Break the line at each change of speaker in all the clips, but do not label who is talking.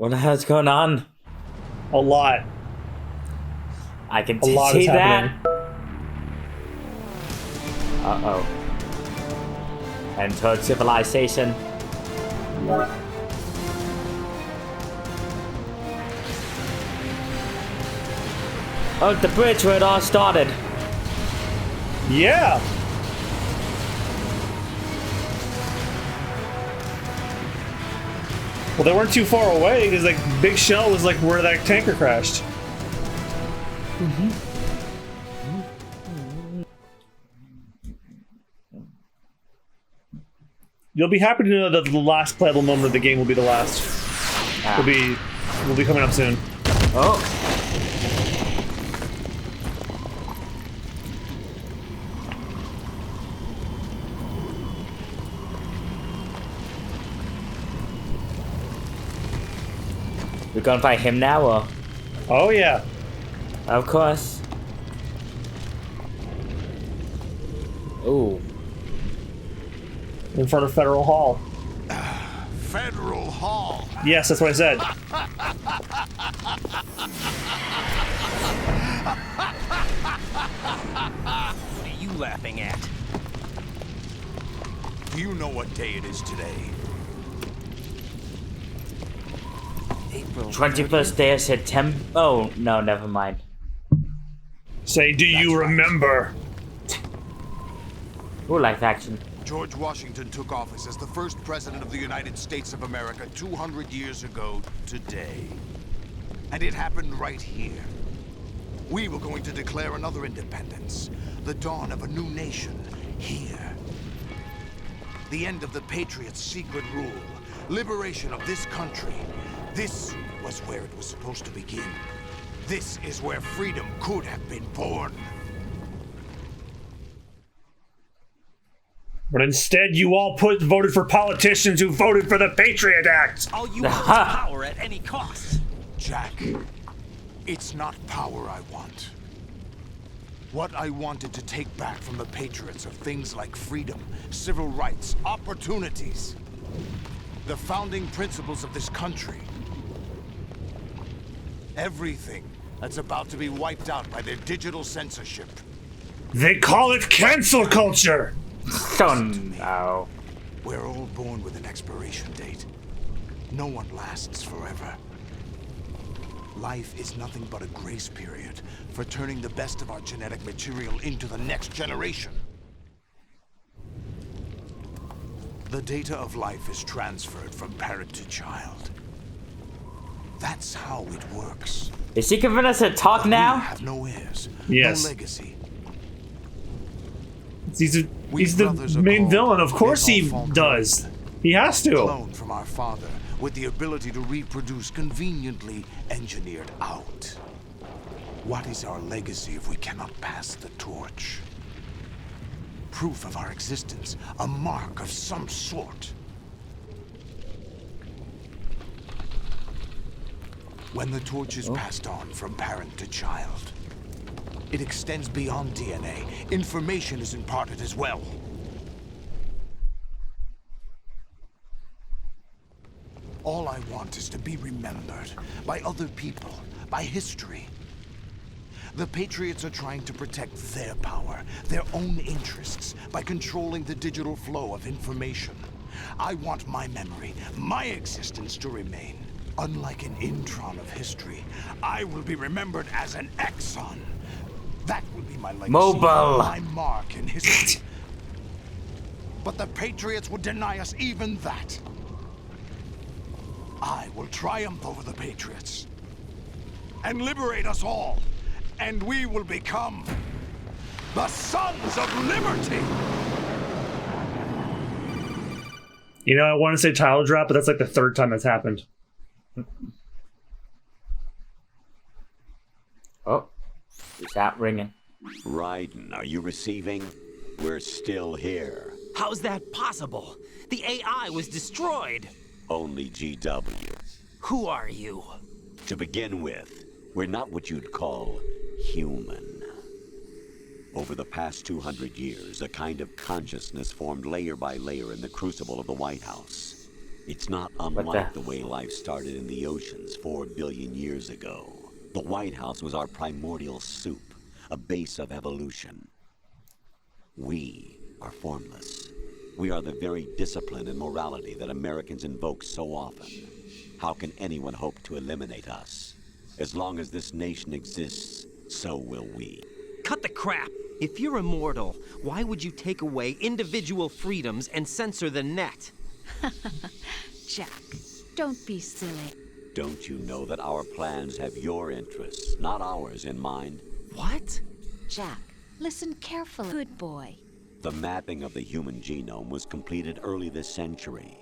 What the hell's going on?
A lot.
I can
A lot
see
is
that.
happening.
Uh-oh. Enter civilization. Oh, the bridge where it all started.
Yeah. Well, they weren't too far away because like Big Shell was like where that tanker crashed. You'll be happy to know that the last playable moment of the game will be the last. Will be coming up soon.
Oh. We're gonna fight him now, or?
Oh yeah.
Of course. Ooh.
In front of Federal Hall.
Federal Hall.
Yes, that's what I said.
What are you laughing at? Do you know what day it is today?
April
21st day of September. Oh, no, never mind.
Say, do you remember?
Ooh, live action.
George Washington took office as the first president of the United States of America 200 years ago today. And it happened right here. We were going to declare another independence. The dawn of a new nation here. The end of the Patriots' secret rule. Liberation of this country. This was where it was supposed to begin. This is where freedom could have been born.
But instead, you all voted for politicians who voted for the Patriot Act.
All you want is power at any cost.
Jack, it's not power I want. What I wanted to take back from the Patriots are things like freedom, civil rights, opportunities. The founding principles of this country. Everything that's about to be wiped out by their digital censorship.
They call it cancel culture.
Oh, no.
We're all born with an expiration date. No one lasts forever. Life is nothing but a grace period for turning the best of our genetic material into the next generation. The data of life is transferred from parent to child. That's how it works.
Is he giving us a talk now?
We have no heirs,
Yes.
no legacy.
He's the
brothers are
main
called
villain. Of course he
Maison
does. He has to.
Cloned from our father, with the ability to reproduce conveniently engineered out. What is our legacy if we cannot pass the torch? Proof of our existence, a mark of some sort. When the torch is passed on from parent to child, it extends beyond DNA. Information is imparted as well. All I want is to be remembered by other people, by history. The Patriots are trying to protect their power, their own interests, by controlling the digital flow of information. I want my memory, my existence to remain. Unlike an intron of history, I will be remembered as an exon. That will be my legacy,
Mobile.
my mark in history. But the Patriots would deny us even that. I will triumph over the Patriots and liberate us all, and we will become the Sons of Liberty.
You know, I want to say title drop, but that's like the third time that's happened.
Oh, is that ringing?
Raiden, are you receiving? We're still here.
How's that possible? The AI was destroyed.
Only GW.
Who are you?
To begin with, we're not what you'd call human. Over the past 200 years, a kind of consciousness formed layer by layer in the crucible of the White House. It's not unlike the way life started in the oceans 4 billion years ago. The White House was our primordial soup, a base of evolution. We are formless. We are the very discipline and morality that Americans invoke so often. How can anyone hope to eliminate us? As long as this nation exists, so will we.
Cut the crap! If you're immortal, why would you take away individual freedoms and censor the net?
Jack, don't be silly.
Don't you know that our plans have your interests, not ours, in mind?
What?
Jack, listen carefully. Good boy.
The mapping of the human genome was completed early this century.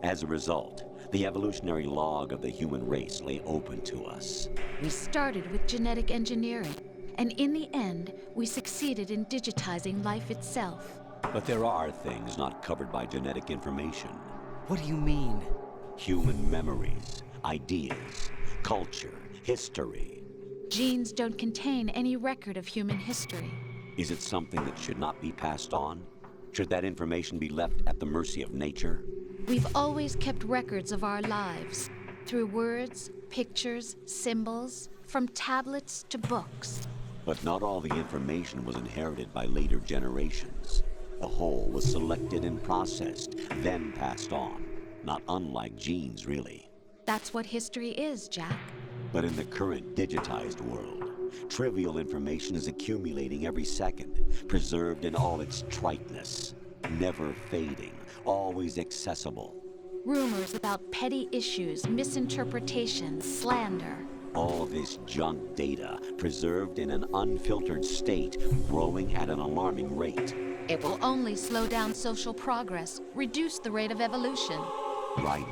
As a result, the evolutionary log of the human race lay open to us.
We started with genetic engineering, and in the end, we succeeded in digitizing life itself.
But there are things not covered by genetic information.
What do you mean?
Human memories, ideas, culture, history.
Genes don't contain any record of human history.
Is it something that should not be passed on? Should that information be left at the mercy of nature?
We've always kept records of our lives, through words, pictures, symbols, from tablets to books.
But not all the information was inherited by later generations. The whole was selected and processed, then passed on. Not unlike genes, really.
That's what history is, Jack.
But in the current digitized world, trivial information is accumulating every second, preserved in all its triteness, never fading, always accessible.
Rumors about petty issues, misinterpretations, slander.
All this junk data, preserved in an unfiltered state, growing at an alarming rate.
It will only slow down social progress, reduce the rate of evolution.
Right.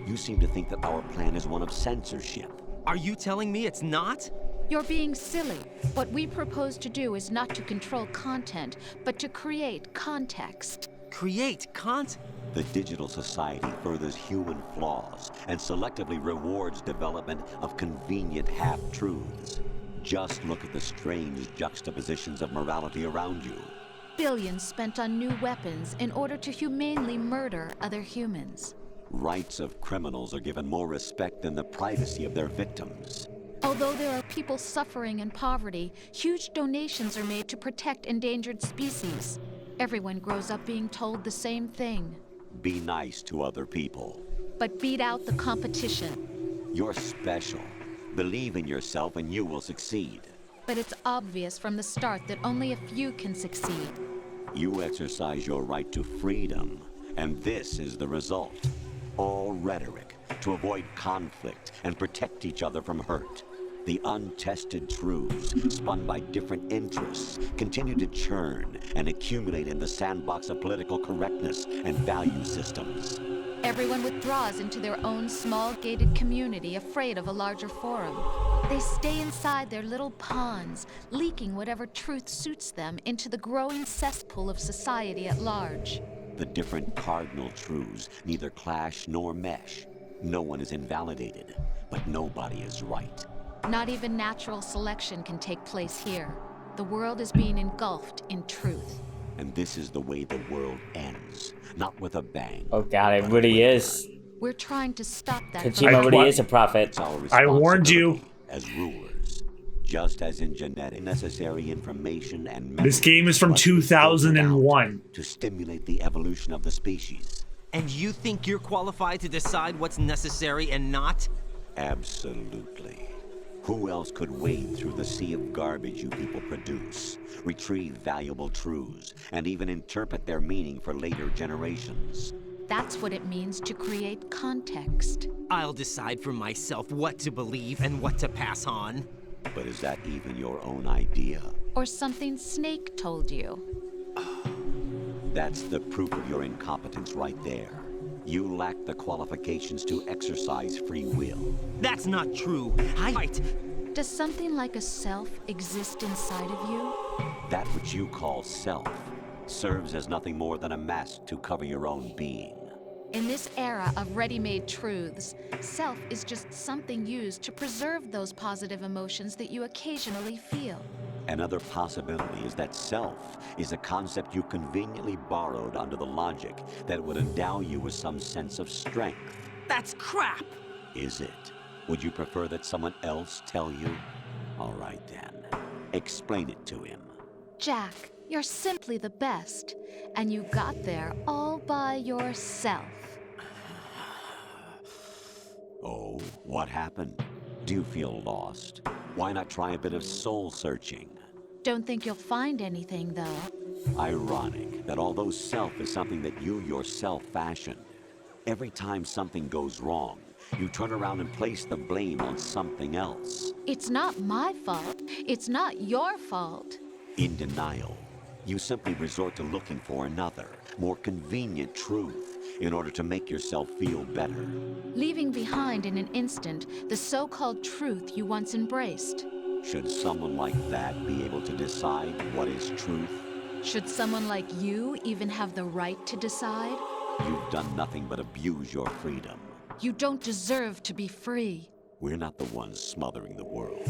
You seem to think that our plan is one of censorship.
Are you telling me it's not?
You're being silly. What we propose to do is not to control content, but to create context.
Create content?
The digital society furthers human flaws and selectively rewards development of convenient half-truths. Just look at the strange juxtapositions of morality around you.
Billions spent on new weapons in order to humanely murder other humans.
Rights of criminals are given more respect than the privacy of their victims.
Although there are people suffering in poverty, huge donations are made to protect endangered species. Everyone grows up being told the same thing.
Be nice to other people.
But beat out the competition.
You're special. Believe in yourself and you will succeed.
But it's obvious from the start that only a few can succeed.
You exercise your right to freedom, and this is the result. All rhetoric to avoid conflict and protect each other from hurt. The untested truths, spun by different interests, continue to churn and accumulate in the sandbox of political correctness and value systems.
Everyone withdraws into their own small gated community, afraid of a larger forum. They stay inside their little ponds, leaking whatever truth suits them into the growing cesspool of society at large.
The different cardinal truths neither clash nor mesh. No one is invalidated, but nobody is right.
Not even natural selection can take place here. The world is being engulfed in truth.
And this is the way the world ends. Not with a bang.
Oh god, it really is.
We're trying to stop that.
Kojima really is a prophet.
It's our
I warned you.
responsibility as rulers. Just as in genetic, necessary information and
This game is from
must be filtered
2001.
out to stimulate the evolution of the species.
And you think you're qualified to decide what's necessary and not?
Absolutely. Who else could wade through the sea of garbage you people produce, retrieve valuable truths, and even interpret their meaning for later generations?
That's what it means to create context.
I'll decide for myself what to believe and what to pass on.
But is that even your own idea?
Or something Snake told you.
That's the proof of your incompetence right there. You lack the qualifications to exercise free will.
That's not true.
Does something like a self exist inside of you?
That which you call self serves as nothing more than a mask to cover your own being.
In this era of ready-made truths, self is just something used to preserve those positive emotions that you occasionally feel.
Another possibility is that self is a concept you conveniently borrowed under the logic that would endow you with some sense of strength.
That's crap!
Is it? Would you prefer that someone else tell you? All right then. Explain it to him.
Jack, you're simply the best, and you got there all by yourself.
Oh, what happened? Do you feel lost? Why not try a bit of soul searching?
Don't think you'll find anything, though.
Ironic that although self is something that you yourself fashioned, every time something goes wrong, you turn around and place the blame on something else.
It's not my fault. It's not your fault.
In denial, you simply resort to looking for another, more convenient truth in order to make yourself feel better.
Leaving behind in an instant the so-called truth you once embraced.
Should someone like that be able to decide what is truth?
Should someone like you even have the right to decide?
You've done nothing but abuse your freedom.
You don't deserve to be free.
We're not the ones smothering the world.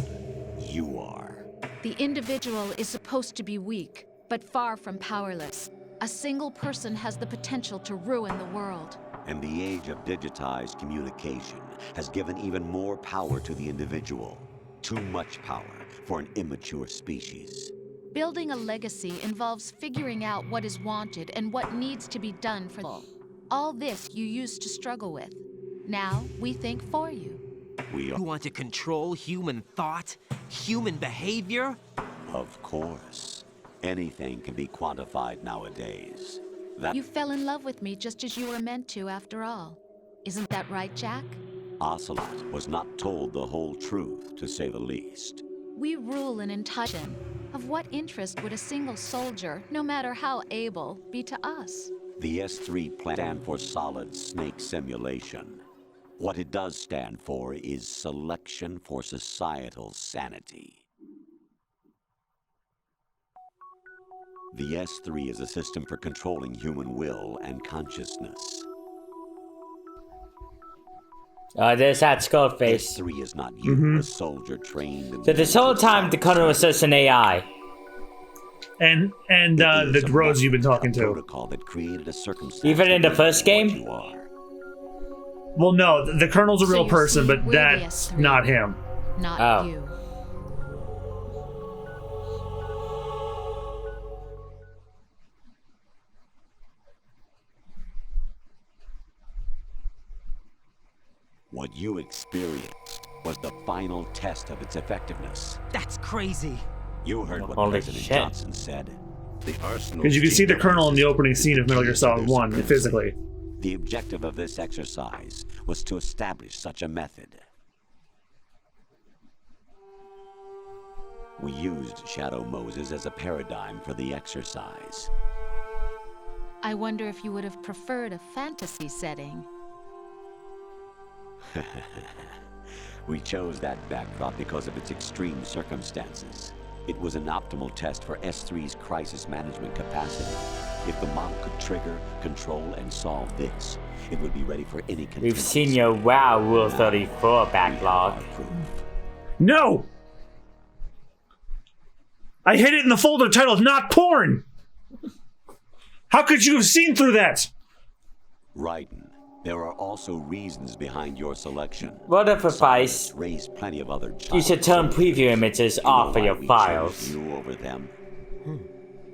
You are.
The individual is supposed to be weak, but far from powerless. A single person has the potential to ruin the world.
And the age of digitized communication has given even more power to the individual. Too much power for an immature species.
Building a legacy involves figuring out what is wanted and what needs to be done for all. All this you used to struggle with. Now we think for you.
You want to control human thought? Human behavior?
Of course. Anything can be quantified nowadays.
You fell in love with me just as you were meant to, after all. Isn't that right, Jack?
Ocelot was not told the whole truth, to say the least.
We rule an entire nation. Of what interest would a single soldier, no matter how able, be to us?
The S3 plan stands for Solid Snake Simulation. What it does stand for is Selection for Societal Sanity. The S3 is a system for controlling human will and consciousness.
There's that skull face.
S3 is not you, a soldier trained in...
So this whole time, the Colonel was just an AI.
And the droids you've been talking to.
Protocol that created a circumstance.
Even in the first game?
You are.
Well, no, the Colonel's a
So
real
you
person,
see,
but
we're the
that's
S3.
not him.
Not
Oh.
you.
What you experienced was the final test of its effectiveness.
That's crazy.
You heard what
Holy
President
shit.
Johnson said. The arsenal.
Because you can see the Colonel in the opening scene of Metal Gear Solid 1, physically.
The objective of this exercise was to establish such a method. We used Shadow Moses as a paradigm for the exercise.
I wonder if you would have preferred a fantasy setting.
We chose that backdrop because of its extreme circumstances. It was an optimal test for S3's crisis management capacity. If the model could trigger, control, and solve this, it would be ready for any contingency.
We've seen your WoW Rule 34 backlog.
No! I hid it in the folder titled Not Porn! How could you have seen through that?
Raiden, there are also reasons behind your selection.
What if advice?
Raised plenty of other
You should turn preview images off of your files.
You over them.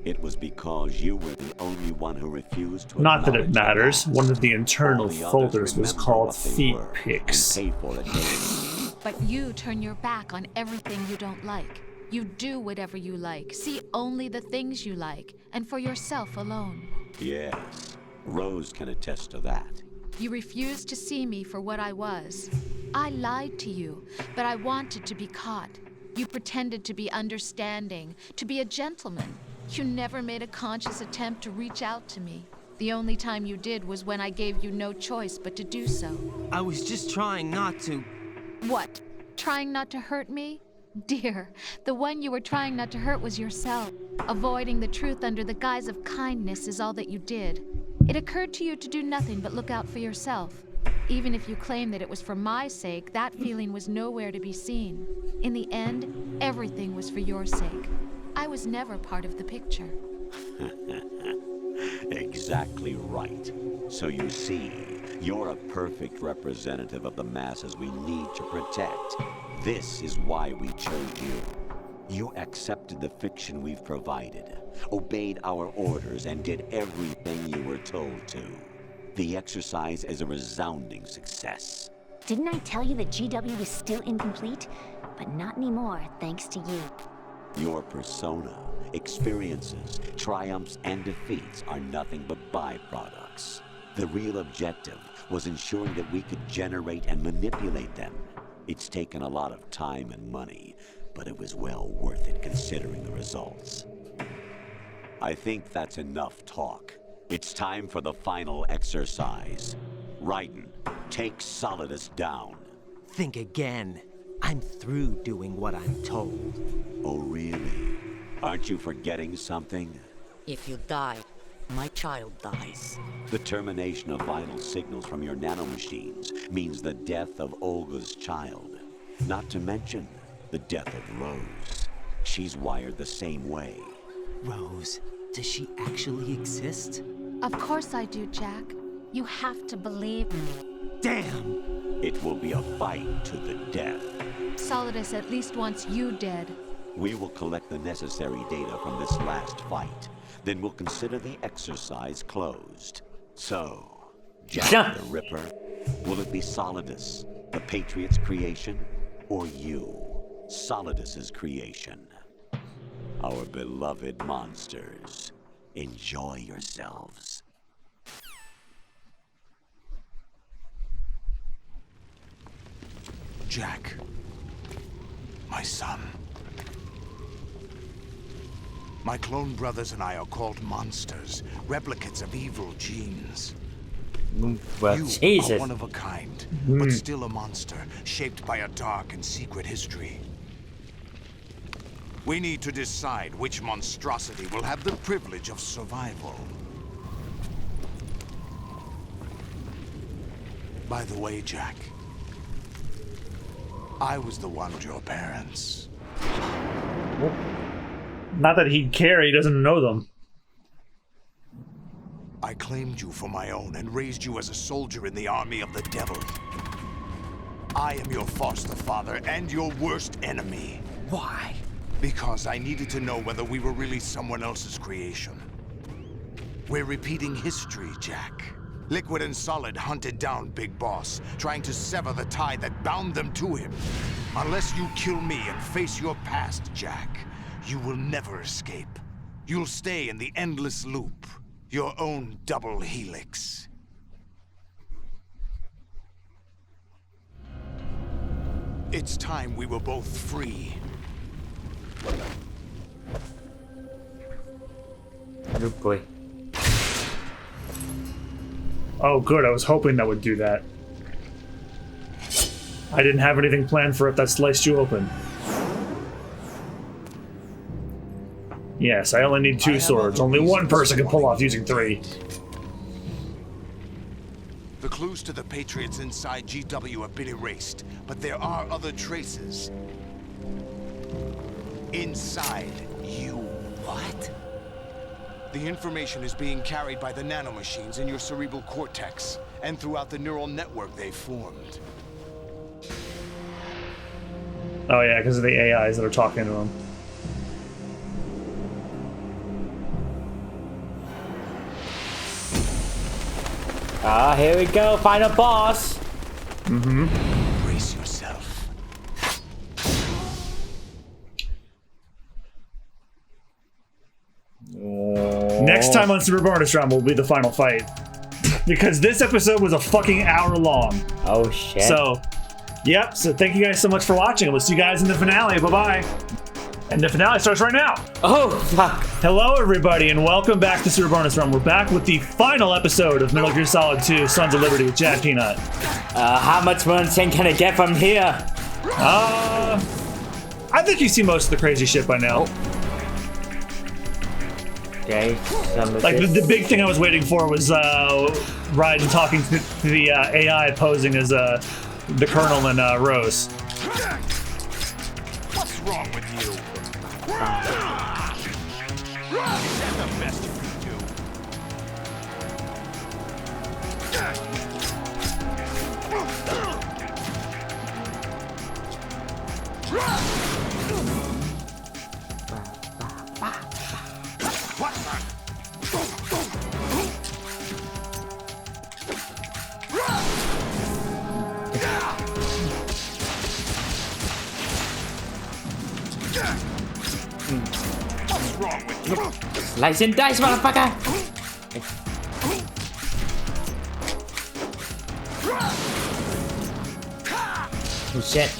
It was because you were the only one who refused to.
Not that it
acknowledge the
matters.
past.
One of the internal
All the others
folders was
remember
called
what they
Feet
were
Pics.
and pay for it daily.
But you turn your back on everything you don't like. You do whatever you like, see only the things you like, and for yourself alone.
Yes, Rose can attest to that.
You refused to see me for what I was. I lied to you, but I wanted to be caught. You pretended to be understanding, to be a gentleman. You never made a conscious attempt to reach out to me. The only time you did was when I gave you no choice but to do so.
I was just trying not to.
What? Trying not to hurt me? Dear, the one you were trying not to hurt was yourself. Avoiding the truth under the guise of kindness is all that you did. It occurred to you to do nothing but look out for yourself. Even if you claim that it was for my sake, that feeling was nowhere to be seen. In the end, everything was for your sake. I was never part of the picture.
Exactly right. So you see, you're a perfect representative of the masses we need to protect. This is why we chose you. You accepted the fiction we've provided, obeyed our orders, and did everything you were told to. The exercise is a resounding success.
Didn't I tell you that GW was still incomplete? But not anymore, thanks to you.
Your persona, experiences, triumphs, and defeats are nothing but byproducts. The real objective was ensuring that we could generate and manipulate them. It's taken a lot of time and money, but it was well worth it considering the results. I think that's enough talk. It's time for the final exercise. Raiden, take Solidus down.
Think again. I'm through doing what I'm told.
Oh, really? Aren't you forgetting something?
If you die, my child dies.
The termination of vital signals from your nanomachines means the death of Olga's child. Not to mention the death of Rose. She's wired the same way.
Rose, does she actually exist?
Of course I do, Jack. You have to believe me.
Damn!
It will be a fight to the death.
Solidus at least wants you dead.
We will collect the necessary data from this last fight. Then we'll consider the exercise closed. So, Jack the Ripper, will it be Solidus, the Patriot's creation, or you, Solidus's creation? Our beloved monsters, enjoy yourselves.
Jack, my son. My clone brothers and I are called monsters, replicates of evil genes.
Well,
You
Jesus.
are one of a kind, but still a monster, shaped by a dark and secret history. We need to decide which monstrosity will have the privilege of survival. By the way, Jack, I was the one with your parents.
Not that he'd care, he doesn't know them.
I claimed you for my own and raised you as a soldier in the army of the devil. I am your foster father and your worst enemy.
Why?
Because I needed to know whether we were really someone else's creation. We're repeating history, Jack. Liquid and Solid hunted down Big Boss, trying to sever the tie that bound them to him. Unless you kill me and face your past, Jack, you will never escape. You'll stay in the endless loop, your own double helix. It's time we were both free.
Oh boy.
Oh, good. I was hoping that would do that. I didn't have anything planned for it that sliced you open. Yes, I only need 2 swords. Only one person can pull off using 3.
The clues to the Patriots inside GW have been erased, but there are other traces. Inside you.
What?
The information is being carried by the nanomachines in your cerebral cortex, and throughout the neural network they've formed.
Oh yeah, because of the AIs that are talking to him.
Ah, here we go, final boss.
Brace yourself.
Next time on Super Bonus Round will be the final fight. Because this episode was a fucking hour long.
Oh shit.
So, yep, so thank you guys so much for watching. We'll see you guys in the finale. Bye-bye. And the finale starts right now.
Oh fuck.
Hello, everybody, and welcome back to Super Bonus Run. We're back with the final episode of Metal Gear Solid 2: Sons of Liberty with Jack Peanut.
How much more insane can I get from here?
I think you see most of the crazy shit by now.
Okay.
Like the big thing I was waiting for was Raiden talking to the AI posing as the Colonel and Rose.
What's wrong with you? Is that the best you can do? What's wrong with you?
Slice and dice, motherfucker! Oh shit.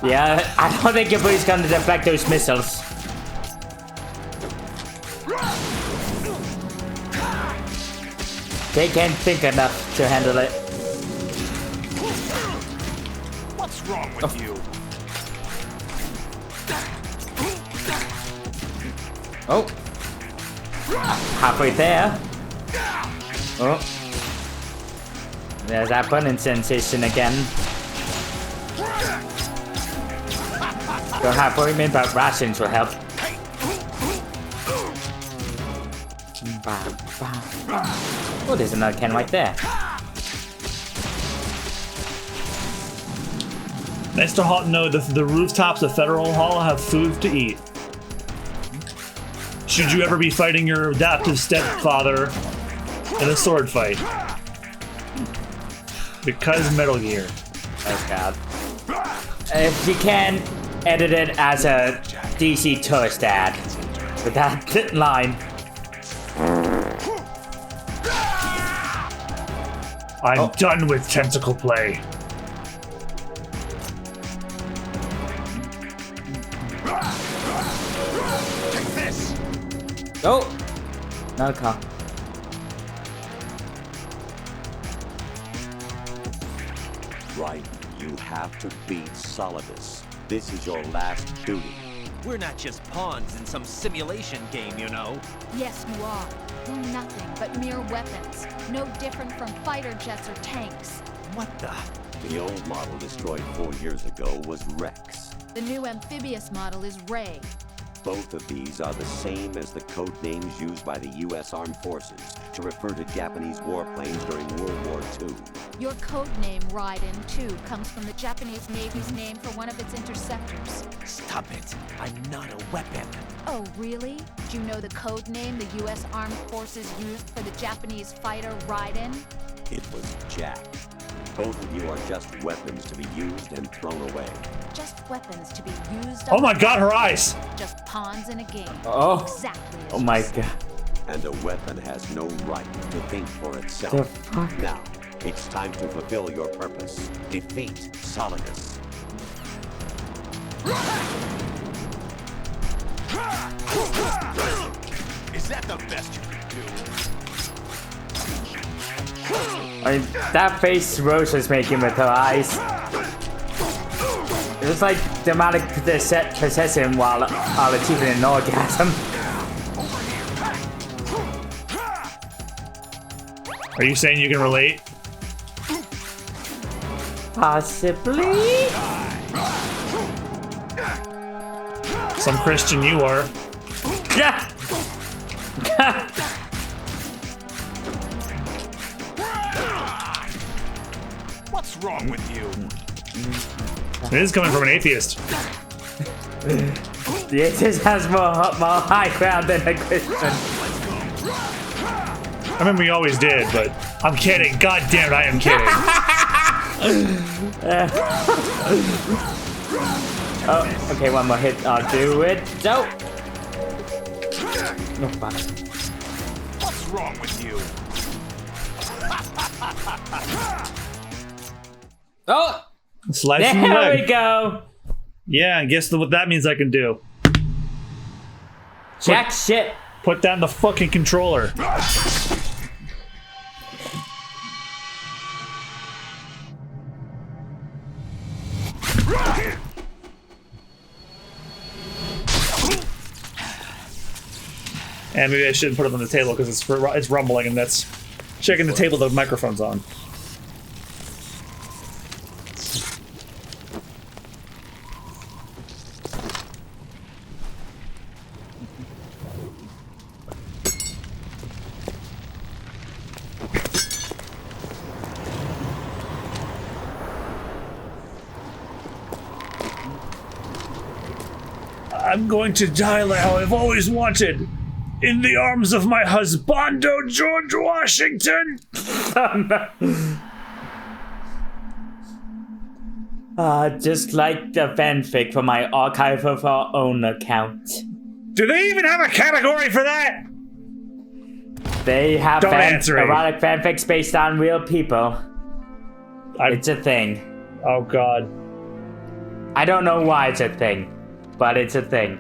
Yeah, I don't think your body's gonna deflect those missiles. They can't think enough to handle it.
What's wrong with you?
Oh. Halfway there. Oh. There's that burning sensation again. Don't have worry about rations will help. Oh, there's another can right there.
Nice to know that the rooftops of Federal Hall have food to eat. Should you ever be fighting your adoptive stepfather in a sword fight? Because Metal Gear.
Oh god. If you can, edit it as a DC tourist ad. With that line.
I'm done with tentacle play.
Take this!
Oh! Another car.
Right, you have to beat Solidus. This is your last duty.
We're not just pawns in some simulation game, you know.
Yes, you are. We're nothing but mere weapons. No different from fighter jets or tanks.
What the?
The old model destroyed 4 years ago was Rex.
The new amphibious model is Ray.
Both of these are the same as the code names used by the U.S. Armed Forces to refer to Japanese warplanes during World War II.
Your code name, Raiden, too, comes from the Japanese Navy's name for one of its interceptors.
Stop it. I'm not a weapon.
Oh, really? Do you know the code name the U.S. Armed Forces used for the Japanese fighter Raiden?
It was Jack. Both of you are just weapons to be used and thrown away.
Just weapons to be used.
Oh my god, her eyes!
Just pawns in a game.
Oh.
Exactly.
Oh my god.
And a weapon has no right to think for itself.
The fuck?
Now, it's time to fulfill your purpose. Defeat Solidus.
Is that the best you can do?
I mean, that face Rose was making with her eyes. It was like dramatic possession while achieving an orgasm.
Are you saying you can relate?
Possibly?
Some Christian you are.
What's wrong with you?
It is coming from an atheist.
The atheist has more high ground than a Christian.
I mean, we always did, but I'm kidding. God damn it, I am kidding.
Oh, okay, one more hit. I'll do it. So. No, fuck.
What's wrong with you?
Oh!
Slice in the
There
leg.
we go!
Yeah, and guess what that means I can do?
Jack shit!
Put down the fucking controller. And maybe I shouldn't put it on the table because it's rumbling and that's shaking the table the microphone's on. I'm going to die like how I've always wanted. In the arms of my husbando, George Washington!
Just like the fanfic for my archive of our own account.
Do they even have a category for that?
They have erotic
me.
fanfics based on real people. It's a thing.
Oh god.
I don't know why it's a thing, but it's a thing.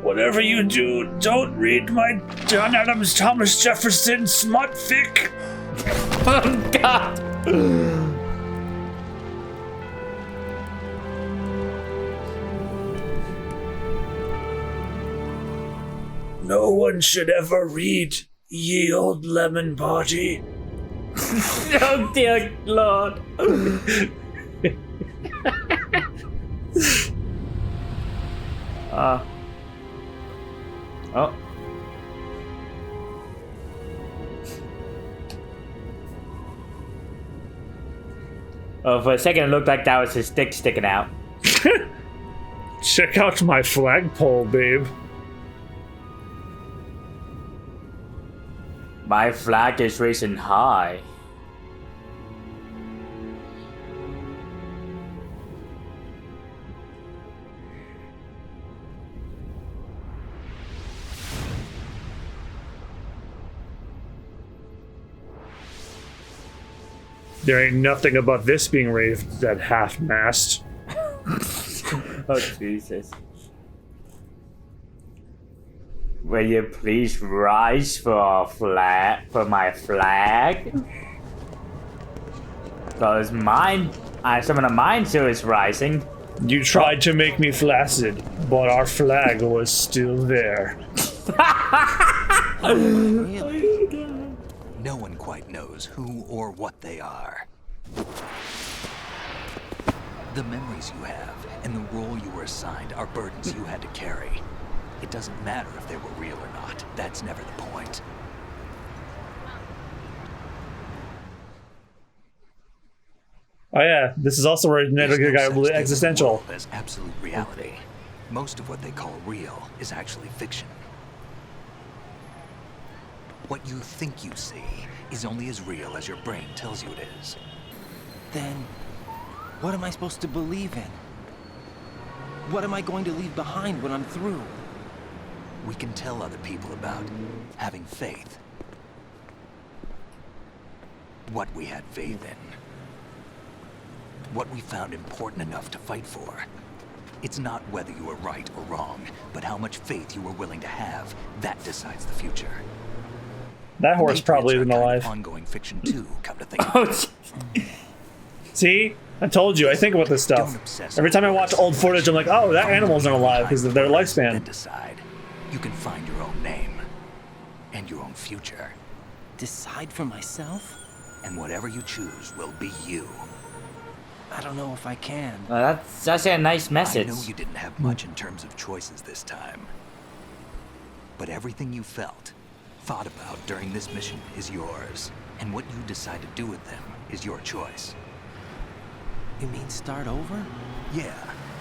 Whatever you do, don't read my John Adams, Thomas Jefferson smut-fic.
Oh god.
No one should ever read Ye Old Lemon Party.
Oh dear Lord. Oh. Oh, for a second it looked like that was his dick sticking out.
Check out my flagpole, babe.
My flag is raising high.
There ain't nothing about this being raised at half-mast.
Oh, Jesus. Will you please rise for my flag? Because some of the mine too is rising.
You tried to make me flaccid, but our flag was still there.
Really? No one quite knows who or what they are. The memories you have and the role you were assigned are burdens you had to carry. It doesn't matter if they were real or not. That's never the point.
Oh yeah, this is also where
There's no
guy
such thing
existential.
as absolute reality. Most of what they call real is actually fiction. What you think you see is only as real as your brain tells you it is.
Then, what am I supposed to believe in? What am I going to leave behind when I'm through?
We can tell other people about having faith. What we had faith in. What we found important enough to fight for. It's not whether you were right or wrong, but how much faith you were willing to have. That decides the future.
That horse probably isn't alive.
Ongoing fiction too, come to think
Oh,
of it.
See? I told you, I think about this stuff. Every time I watch old footage, I'm like, oh, that animal's not alive because of their
Then
lifespan.
decide. You can find your own name and your own future.
Decide for myself?
And whatever you choose will be you.
I don't know if I can.
well, that's a nice message.
I know you didn't have much in terms of choices this time. But everything you felt, thought about during this mission is yours. And what you decide to do with them is your choice.
You mean start over?
Yeah,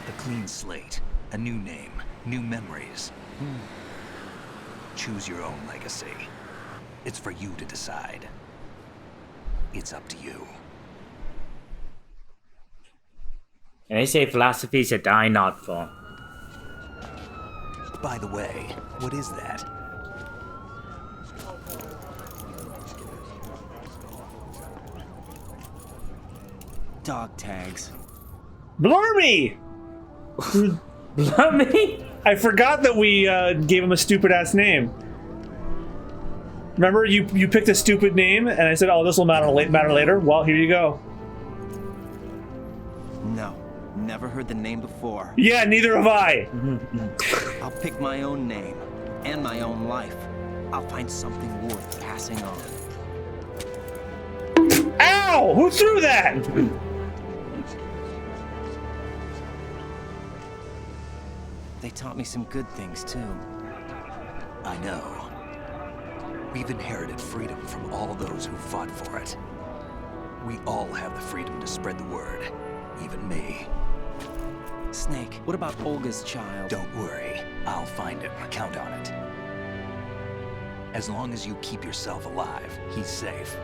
a clean slate, a new name, new memories. Choose your own legacy. It's for you to decide. It's up to you.
And they say philosophy's a die not for.
By the way, what is that?
Dog tags.
Blurmy!
Blummy?
I forgot that we gave him a stupid ass name. Remember, you picked a stupid name, and I said, "Oh, this will matter later." Well, here you go.
No, never heard the name before.
Yeah, neither have I.
I'll pick my own name. and my own life, I'll find something worth passing on.
Ow! Who threw that?
They taught me some good things, too.
I know. We've inherited freedom from all those who fought for it. We all have the freedom to spread the word. Even me.
Snake, what about Olga's child?
Don't worry. I'll find him. Count on it. As long as you keep yourself alive, he's safe.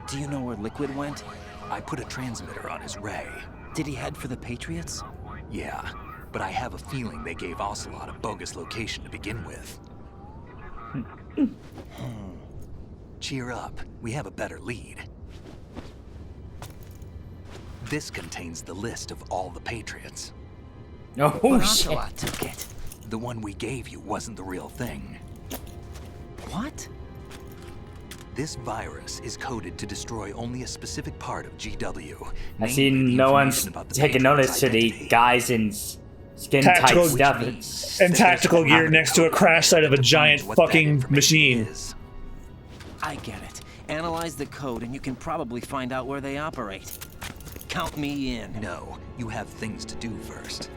Do you know where Liquid went?
I put a transmitter on his ray.
Did he head for the Patriots?
Yeah, but I have a feeling they gave Ocelot a bogus location to begin with. Cheer up. We have a better lead. This contains the list of all the Patriots.
Oh,
But
shit.
Ocelot took it.
The one we gave you wasn't the real thing.
What?
This virus is coded to destroy only a specific part of GW.
I see no one's taking notice to the guys in skin-tight
Tactical
stuff.
and tactical gear next to a crash site of a giant fucking machine.
I get it. Analyze the code and you can probably find out where they operate. Count me in.
No, you have things to do first.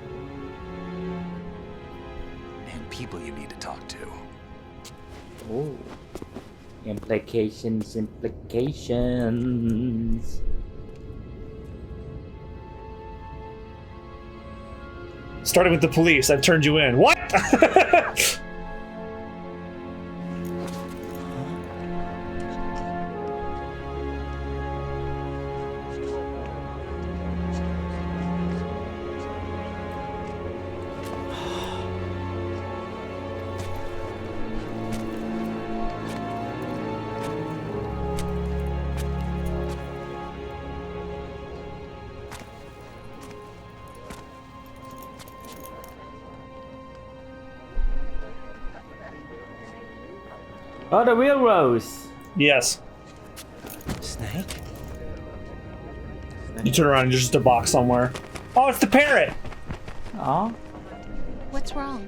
And people you need to talk to.
Oh. Implications.
Starting with the police, I've turned you in. What?
Oh, the real Rose.
Yes.
Snake?
You turn around and there's just a box somewhere. Oh, it's the parrot!
Aw.
What's wrong?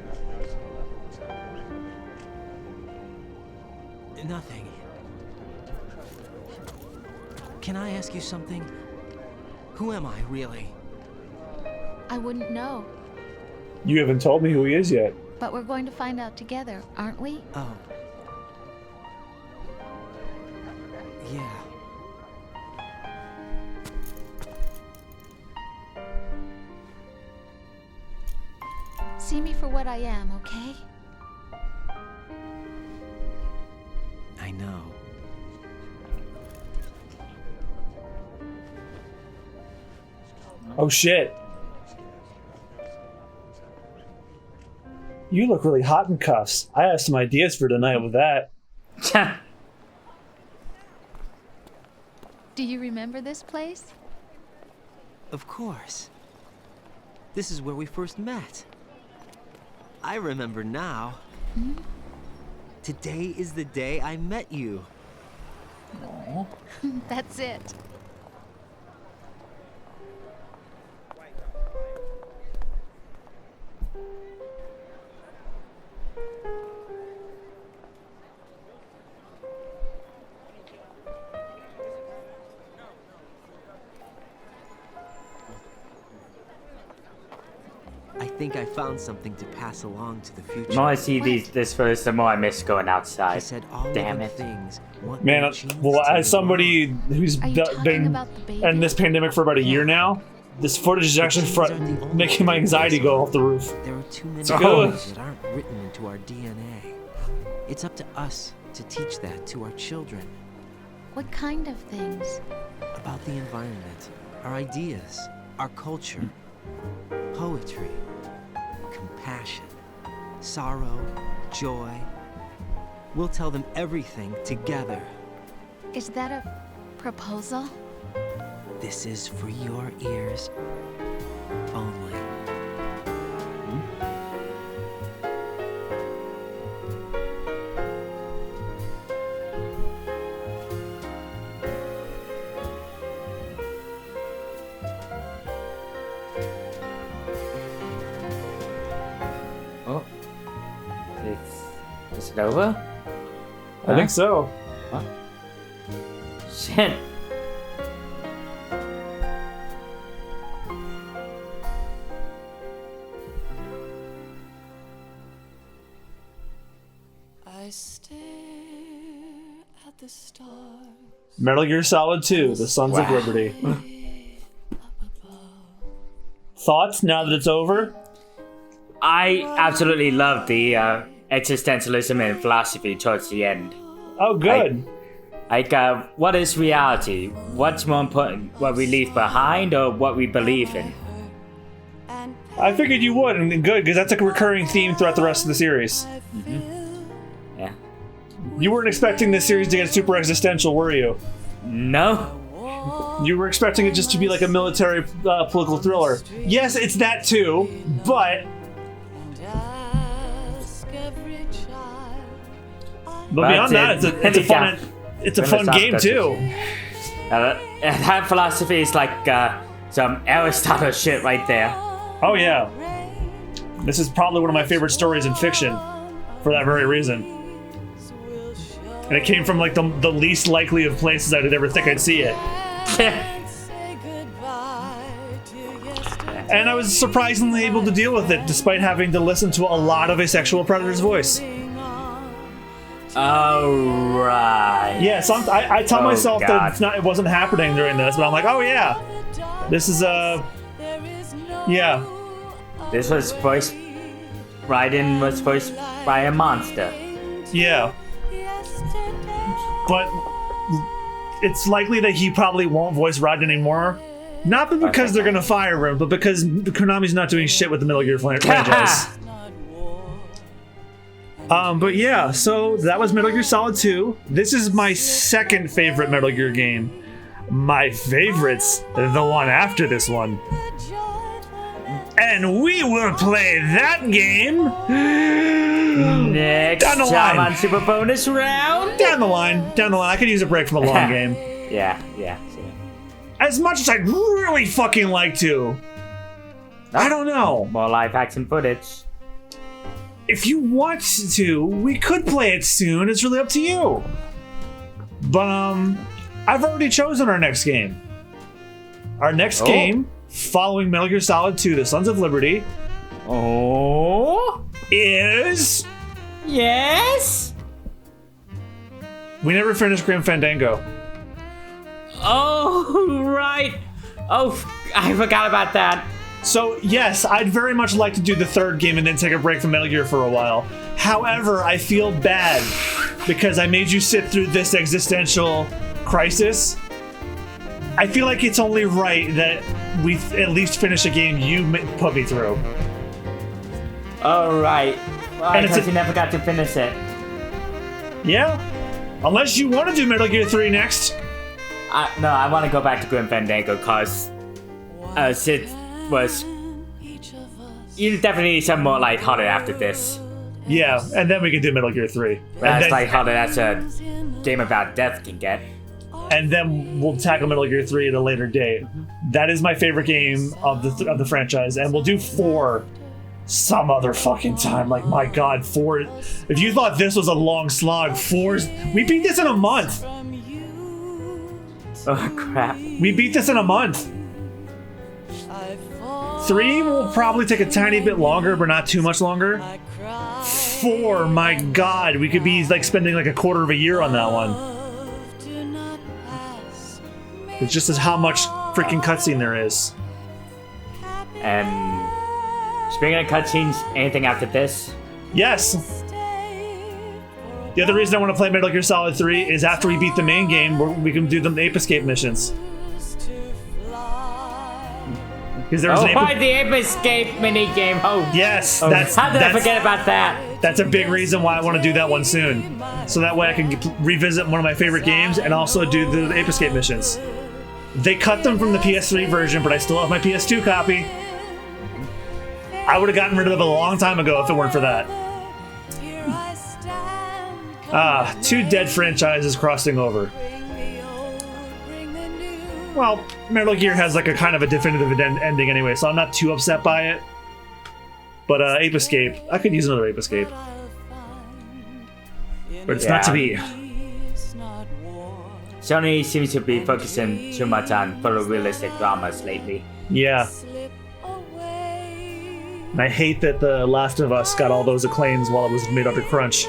Nothing. Can I ask you something? Who am I, really?
I wouldn't know.
You haven't told me who he is yet.
But we're going to find out together, aren't we?
Oh. Yeah.
See me for what I am, okay?
I know.
Oh shit. You look really hot in cuffs. I have some ideas for tonight with that.
Do you remember this place?
Of course. This is where we first met. I remember now. Today is the day I met you.
That's it.
I think I found something to pass along to the future.
The more I see this first, the more I miss going
He
outside.
said all
Damn
other
it.
things want
Man,
their genes
well,
to
as somebody
belong.
who's
Are you talking
been
about the baby?
in this pandemic for about a year now, this footage is actually making my anxiety go off the roof.
There are too many
good.
things that aren't written into our DNA. It's up to us to teach that to our children.
What kind of things?
About the environment, our ideas, our culture, poetry, compassion, sorrow, joy. We'll tell them everything together.
Is that a proposal?
This is for your ears only.
it over?
I think so.
Shit.
I stare at the stars.
Metal Gear Solid 2, The Sons of Liberty. Thoughts now that it's over?
I absolutely love the existentialism and philosophy towards the end.
Oh, good.
What is reality? What's more important, what we leave behind or what we believe in?
I figured you would, and good, because that's a recurring theme throughout the rest of the series.
Yeah.
You weren't expecting this series to get super existential, were you?
No.
You were expecting it just to be like a military political thriller. Yes, it's that too, but beyond that, it's a fun game too.
That philosophy is like some Aristotle shit right there.
Oh yeah. This is probably one of my favorite stories in fiction for that very reason. And it came from like the least likely of places I'd ever think I'd see it. And I was surprisingly able to deal with it despite having to listen to a lot of a sexual predator's voice.
Oh, right.
Yeah, I tell myself that it wasn't happening during this, but I'm like, oh yeah. This is yeah.
This was voiced Raiden was voiced by a monster.
Yeah. But it's likely that he probably won't voice Raiden anymore. Not because they're gonna fire him, but because Konami's not doing shit with the Metal Gear franchise. But yeah, so that was Metal Gear Solid 2. This is my second favorite Metal Gear game. My favorite's the one after this one. And we will play that game
next
down the
time
line.
On Super Bonus Round.
Down the line. I could use a break from a long game.
Yeah.
As much as I'd really fucking like to. I don't know.
More live action footage.
If you want to, we could play it soon. It's really up to you. But I've already chosen our next game. Our next game, following Metal Gear Solid 2, The Sons of Liberty, is...
Yes?
We never finished Grim Fandango.
Oh, right. Oh, I forgot about that.
So, yes, I'd very much like to do the third game and then take a break from Metal Gear for a while. However, I feel bad because I made you sit through this existential crisis. I feel like it's only right that we at least finish a game you put me through.
Oh, right. Well,
And
because you never got to finish it.
Yeah? Unless you want to do Metal Gear 3 next.
No, I want to go back to Grim Fandango because Sid was... You definitely need some more lighthearted after this.
Yeah, and then we can do Metal Gear 3.
That's lighthearted as a game about death can get.
And then we'll tackle Metal Gear 3 at a later date. That is my favorite game of the franchise, and we'll do 4 some other fucking time. Like, my god, 4... If you thought this was a long slog, 4... We beat this in a month!
Oh, crap.
We beat this in a month! 3 will probably take a tiny bit longer, but not too much longer. 4, my god, we could be like spending like a quarter of a year on that one. It's just as how much freaking cutscene there is.
And speaking of cutscenes, anything after this?
Yes. The other reason I want to play Metal Gear Solid 3 is after we beat the main game, we can do the Ape Escape missions. There was
the Ape Escape minigame. Oh,
yes.
How did I forget about that?
That's a big reason why I want to do that one soon. So that way I can revisit one of my favorite games and also do the Ape Escape missions. They cut them from the PS3 version, but I still have my PS2 copy. I would have gotten rid of it a long time ago if it weren't for that. 2 dead franchises crossing over. Well, Metal Gear has like a kind of a definitive ending anyway, so I'm not too upset by it. But Ape Escape, I could use another Ape Escape. but it's not to be.
Sony seems to be focusing too much on photorealistic dramas lately.
Yeah. And I hate that The Last of Us got all those acclaims while it was made under crunch.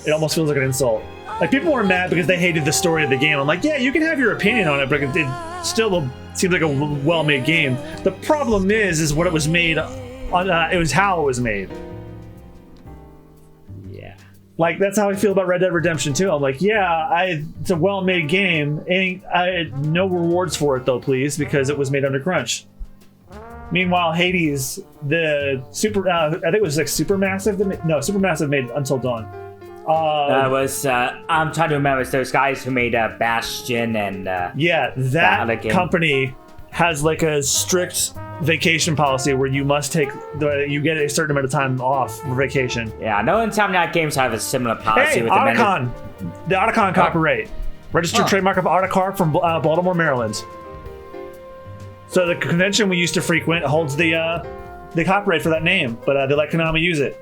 It almost feels like an insult. Like, people were mad because they hated the story of the game. I'm like, yeah, you can have your opinion on it, but it still seems like a well-made game. The problem is what it was made on. It was how it was made.
Yeah.
Like, that's how I feel about Red Dead Redemption 2. I'm like, yeah, it's a well-made game. No rewards for it, though, please, because it was made under crunch. Meanwhile, Hades, I think it was like Supermassive. Supermassive made Until Dawn.
I'm trying to remember. It's those guys who made Bastion and
that company has like a strict vacation policy where you must you get a certain amount of time off for vacation.
Yeah, no Insomniac games have a similar policy.
Hey,
with
Otacon, the Otacon copyright, registered trademark of Otacar from Baltimore, Maryland. So the convention we used to frequent holds the copyright for that name, but they let Konami use it.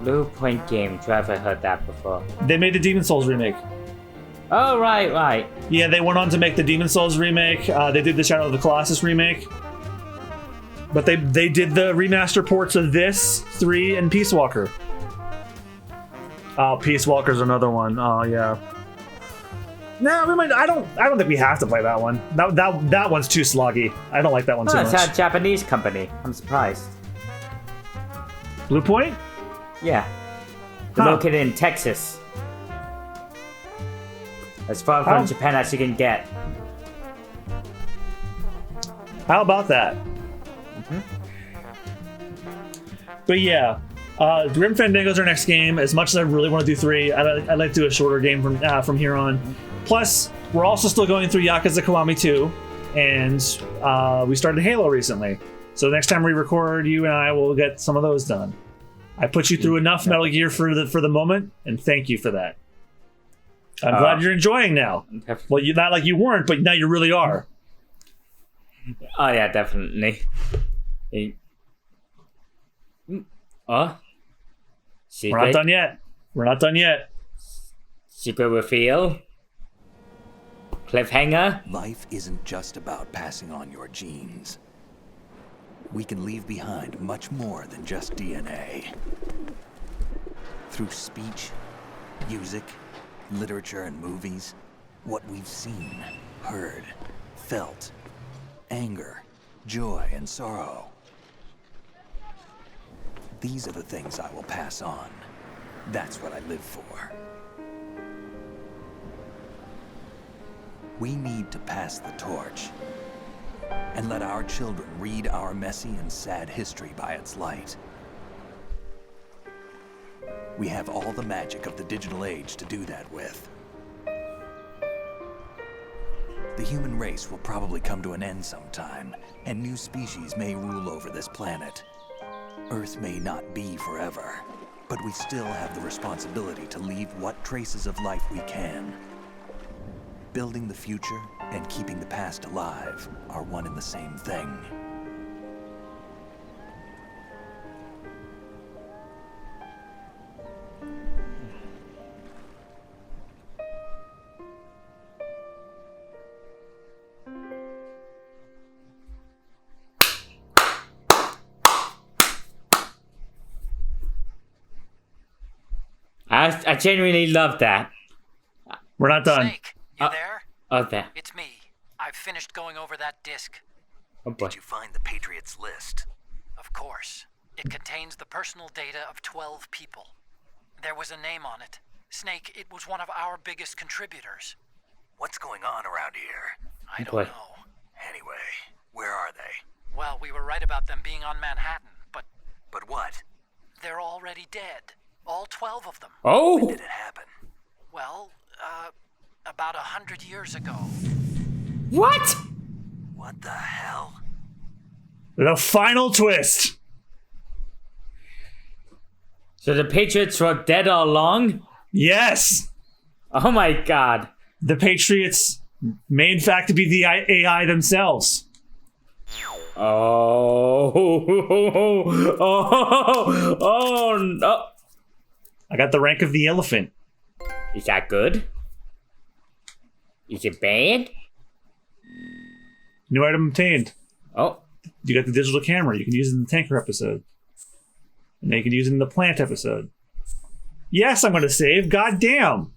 Blue Point Games, I've heard that before.
They made the Demon Souls remake.
Oh, right.
Yeah, they went on to make the Demon Souls remake. They did the Shadow of the Colossus remake. But they did the remaster ports of this, 3, and Peace Walker. Oh, Peace Walker's another one. Oh, yeah. No, we might. I don't think we have to play that one. That one's too sloggy. I don't like that one too much.
It's a Japanese company. I'm surprised.
Blue Point?
Yeah. They're located in Texas. As far from Japan as you can get.
How about that?
Mm-hmm.
But yeah, Grim Fandango's our next game. As much as I really want to do 3, I'd like to do a shorter game from here on. Plus, we're also still going through Yakuza Kiwami 2, and we started Halo recently. So next time we record, you and I will get some of those done. I put you through enough Metal Gear for the moment, and thank you for that. I'm glad you're enjoying now. Well, you're not like you weren't, but now you really are.
Oh yeah, definitely. Secret?
We're not done yet.
Secret reveal? Cliffhanger?
Life isn't just about passing on your genes. We can leave behind much more than just DNA. Through speech, music, literature, and movies, what we've seen, heard, felt, anger, joy, and sorrow. These are the things I will pass on. That's what I live for. We need to pass the torch and let our children read our messy and sad history by its light. We have all the magic of the digital age to do that with. The human race will probably come to an end sometime, and new species may rule over this planet. Earth may not be forever, but we still have the responsibility to leave what traces of life we can. Building the future and keeping the past alive are one and the same thing.
I genuinely love that.
We're not done.
Snake, you there?
Oh, there.
It's me. I've finished going over that disc.
Oh boy.
Did you find the Patriots list?
Of course. It contains the personal data of 12 people. There was a name on it. Snake, it was one of our biggest contributors.
What's going on around here?
I don't know.
Anyway, where are they?
Well, we were right about them being on Manhattan, but...
But what?
They're already dead. All 12 of them.
Oh!
When did it happen?
Well, about 100 years ago.
What?
What the hell?
The final twist.
So the Patriots were dead all along?
Yes.
Oh my god.
The Patriots may in fact be the AI themselves.
Oh, oh no.
I got the rank of the elephant.
Is that good? Is it bad?
New item obtained.
Oh.
You got the digital camera. You can use it in the tanker episode. And then you can use it in the plant episode. Yes, I'm going to save. God damn.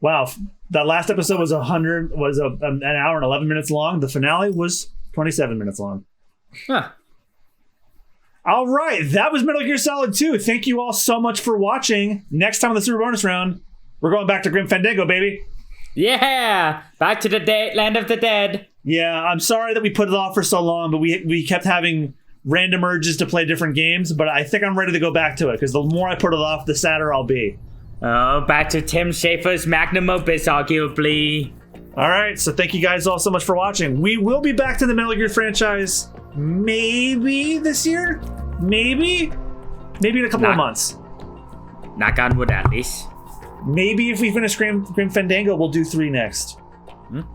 Wow, that last episode was an hour and 11 minutes long. The finale was 27 minutes long.
Huh.
All right, that was Metal Gear Solid 2. Thank you all so much for watching. Next time on the Super Bonus Round, we're going back to Grim Fandango, baby.
Yeah, back to the land of the dead.
Yeah, I'm sorry that we put it off for so long, but we kept having random urges to play different games, but I think I'm ready to go back to it, because the more I put it off, the sadder I'll be.
Oh, back to Tim Schafer's magnum opus, arguably.
All right, so thank you guys all so much for watching. We will be back to the Metal Gear franchise maybe this year? Maybe in a couple of months.
Knock on wood, at least.
Maybe if we finish Grim Fandango, we'll do 3 next.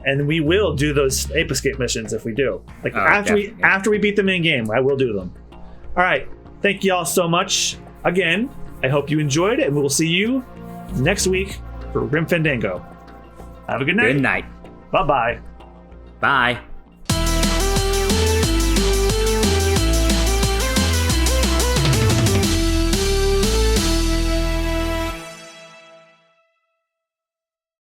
And we will do those Ape Escape missions if we do. Like after we beat the main game, I will do them. All right, thank you all so much. Again, I hope you enjoyed it, and we will see you next week for Grim Fandango. Have a good night.
Good night.
Bye-bye.
Bye.